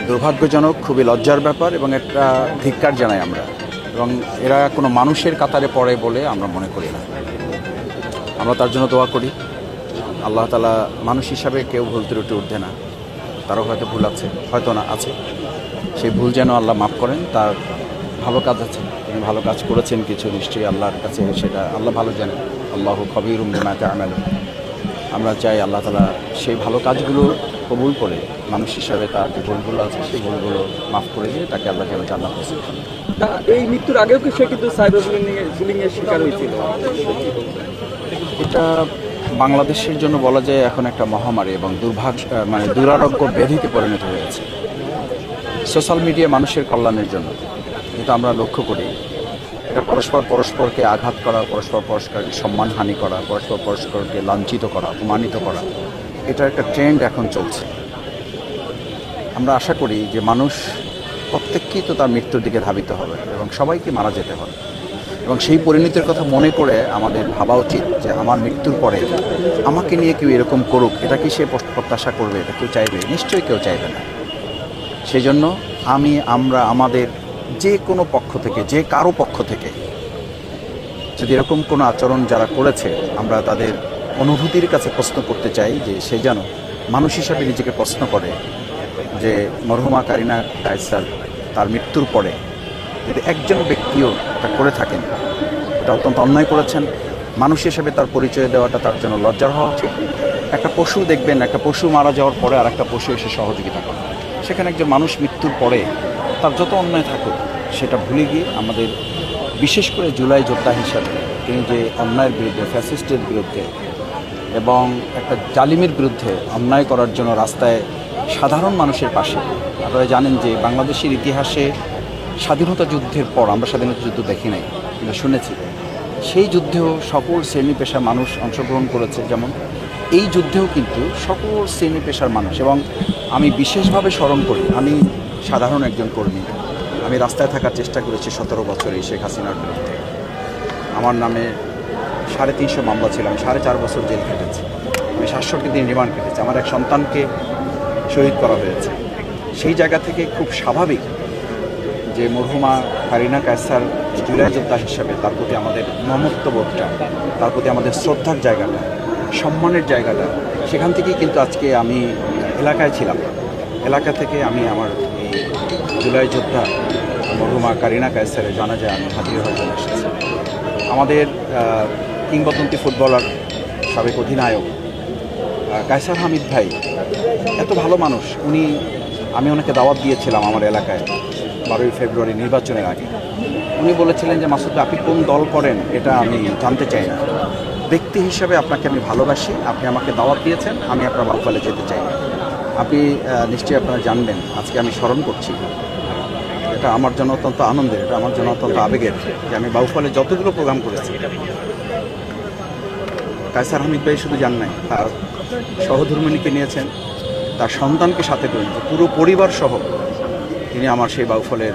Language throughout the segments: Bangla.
দুর্ভাগ্যজনক, খুবই লজ্জার ব্যাপার এবং একটা ধিক্কার জানাই আমরা। এবং এরা কোনো মানুষের কাতারে পড়ে বলে আমরা মনে করি না। আমরা তার জন্য দোয়া করি, আল্লাহ তাআলা মানুষ হিসাবে কেউ ভুল ত্রুটি ঊর্ধ্বে না, তারও হয়তো ভুল আছে, হয়তো না আছে, সেই ভুল যেন আল্লাহ মাফ করেন। তার ভালো কাজ আছে, তিনি ভালো কাজ করেছেন কিছু, নিশ্চয়ই আল্লাহর কাছে সেটা আল্লাহ ভালো জানেন। আল্লাহু খবীরুম বিমা তা'মালুন। আমরা চাই আল্লাহ তাআলা সেই ভালো কাজগুলো কবুল করে মানুষ হিসাবে তার যে ভুলগুলো আছে সেই ভুলগুলো মাফ করে দিয়ে তাকে আল্লাহ যেন জান্নাত নসিব করেন। এই মৃত্যুর আগেও সে কিন্তু সাইবার বুলিংয়ের শিকার হয়েছিল। এটা বাংলাদেশের জন্য বলা যায় এখন একটা মহামারী এবং দুরারোগ্য ব্যাধিতে পরিণত হয়েছে। সোশ্যাল মিডিয়া মানুষের কল্যাণের জন্য, কিন্তু আমরা লক্ষ্য করি এটা পরস্পরকে আঘাত করা, পরস্পরকে সম্মানহানি করা, পরস্পরকে লাঞ্ছিত করা, অপমানিত করা, এটা একটা ট্রেন্ড এখন চলছে। আমরা আশা করি যে মানুষ প্রত্যেককেই তো তার মৃত্যুর দিকে ধাবিত হবে এবং সবাইকে মারা যেতে হবে, এবং সেই পরিণতির কথা মনে করে আমাদের ভাবা উচিত যে আমার মৃত্যুর পরে আমাকে নিয়ে কেউ এরকম করুক, এটা কি সে প্রত্যাশা করবে? এটা কেউ চাইবে? নিশ্চয়ই কেউ চাইবে না। সেই জন্য আমরা আমাদের যে কোনো পক্ষ থেকে, যে কারো পক্ষ থেকে যদি এরকম কোনো আচরণ যারা করেছে, আমরা তাদের অনুভূতির কাছে প্রশ্ন করতে চাই যে সে যেন মানুষ হিসাবে নিজেকে প্রশ্ন করে যে মরহুমা কারিনা কায়সার তার মৃত্যুর পরে যদি একজন ব্যক্তিও এটা করে থাকেন, এটা অত্যন্ত অন্যায় করেছেন। মানুষ হিসেবে তার পরিচয় দেওয়াটা তার জন্য লজ্জার হওয়া উচিত। একটা পশু দেখবেন, একটা পশু মারা যাওয়ার পরে আর একটা পশু এসে সহযোগিতা করে, সেখানে একজন মানুষ মৃত্যুর পরে তার যত অন্যায় থাকুক সেটা ভুলে গিয়ে আমাদের, বিশেষ করে জুলাই যোদ্ধা হিসাবে তিনি যে অন্যায়ের বিরুদ্ধে, ফ্যাসিস্টের বিরুদ্ধে এবং একটা জালিমের বিরুদ্ধে অন্যায় করার জন্য রাস্তায় সাধারণ মানুষের পাশে। আপনারা জানেন যে বাংলাদেশের ইতিহাসে স্বাধীনতা যুদ্ধের পর, আমরা স্বাধীনতা যুদ্ধ দেখি নাই কিন্তু শুনেছি, সেই যুদ্ধেও সকল শ্রেণী পেশার মানুষ অংশগ্রহণ করেছে। যেমন এই যুদ্ধেও কিন্তু সকল শ্রেণী পেশার মানুষ, এবং আমি বিশেষভাবে স্মরণ করি, আমি সাধারণ একজন কর্মী, আমি রাস্তায় থাকার চেষ্টা করেছি 17 বছরে শেখ হাসিনার বিরুদ্ধে। আমার নামে 350 মামলা ছিল, আমি 4.5 বছর জেল কেটেছি, আমি 67 দিন রিমান্ড কেটেছি, আমার এক সন্তানকে শহীদ করা হয়েছে। সেই জায়গা থেকে খুব স্বাভাবিক যে মরহুমা কারিনা কায়সার জুলাই যোদ্ধা হিসাবে তার প্রতি আমাদের মমত্ববোধটা, তার প্রতি আমাদের শ্রদ্ধার জায়গাটা, সম্মানের জায়গাটা, সেখান থেকেই কিন্তু আজকে আমি এলাকায় ছিলাম। এলাকা থেকে আমি আমার এই জুলাই যোদ্ধা মরহুমা কারিনা কায়সারের জানাজায় আমি হাজির হয়ে চলে এসেছি। আমাদের কিংবদন্তি ফুটবলার, সাবেক অধিনায়ক কায়সার হামিদ ভাই এত ভালো মানুষ, আমি ওনাকে দাওয়াত দিয়েছিলাম আমার এলাকায় 12ই ফেব্রুয়ারি নির্বাচনের আগে। উনি বলেছিলেন যে মাসুদ, আপনি কোন দল করেন এটা আমি জানতে চাই না, ব্যক্তি হিসাবে আপনাকে আমি ভালোবাসি, আপনি আমাকে দাওয়াত দিয়েছেন, আমি আপনার বাউফলে যেতে চাই। আপনি নিশ্চয়ই আপনারা জানবেন, আজকে আমি স্মরণ করছি, এটা আমার জন্য অত্যন্ত আনন্দের, এটা আমার জন্য অত্যন্ত আবেগের যে আমি বাউফলে যতগুলো প্রোগ্রাম করেছি, কায়সার হামিদ ভাই শুধু যান নাই, তার সহধর্মিণীকে নিয়েছেন, তার সন্তানকে সাথে করে, পুরো পরিবার সহ তিনি আমার সেই বাউফলের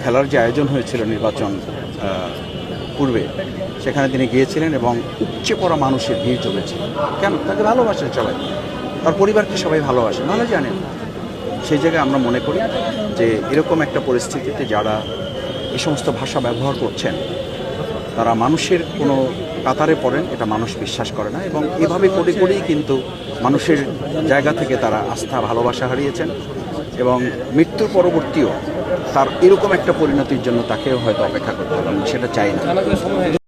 খেলার যে আয়োজন হয়েছিল নির্বাচন পূর্বে, সেখানে তিনি গিয়েছিলেন এবং উপচে পড়া মানুষের ভিড় জমেছিল। কেন? তাকে ভালোবাসেন সবাই, তার পরিবারকে সবাই ভালোবাসেন, ভালো জানেন। সেই জায়গায় আমরা মনে করি যে এরকম একটা পরিস্থিতিতে যারা এই সমস্ত ভাষা ব্যবহার করছেন, তারা মানুষের কোনো কাতারে পড়েন এটা মানুষ বিশ্বাস করে না, এবং এভাবে করেই কিন্তু মানুষের জায়গা থেকে তারা আস্থা, ভালোবাসা হারিয়েছেন, এবং মৃত্যুর পরবর্তীও তার এরকম একটা পরিণতির জন্য তাকেও হয়তো অপেক্ষা করতে হবে, সেটা চাই না।